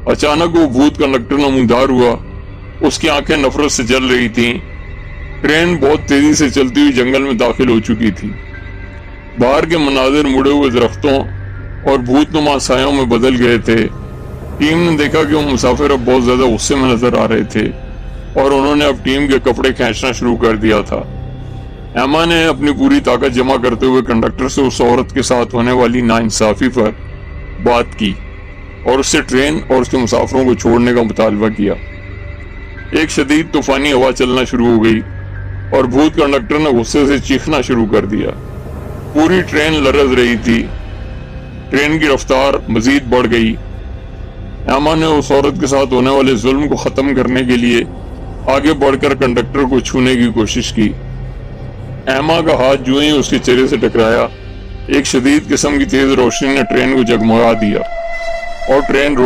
اچانک وہ بھوت کنڈکٹر نمودار ہوا۔ اس کی آنکھیں نفرت سے جل رہی تھیں۔ ٹرین بہت تیزی سے چلتی ہوئی جنگل میں داخل ہو چکی تھی۔ باہر کے مناظر مڑے ہوئے درختوں اور بھوت نما سایوں میں بدل گئے تھے۔ ٹیم نے دیکھا کہ وہ مسافر اب بہت زیادہ غصے میں نظر آ رہے تھے اور انہوں نے اب ٹیم کے کپڑے کھینچنا شروع کر دیا تھا۔ ایما نے اپنی پوری طاقت جمع کرتے ہوئے کنڈکٹر سے اس عورت کے ساتھ ہونے والی ناانصافی پر بات کی اور اس سے ٹرین اور اس کے مسافروں کو چھوڑنے کا مطالبہ کیا۔ ایک شدید طوفانی ہوا چلنا شروع ہو گئی اور بھوت کنڈکٹر نے غصے سے چیخنا شروع کر دیا۔ پوری ٹرین لرز رہی تھی۔ ٹرین کی رفتار مزید بڑھ گئی۔ ایما نے اس عورت کے ساتھ ہونے والے ظلم کو ختم کرنے کے لیے آگے بڑھ کر کنڈکٹر کو چھونے کی کوشش کی۔ ایما کا ہاتھ جو ہی اس کے چہرے سے ٹکرایا، ایک شدید قسم کی تیز روشنی نے ٹرین کو جگمگا دیا اور ٹرین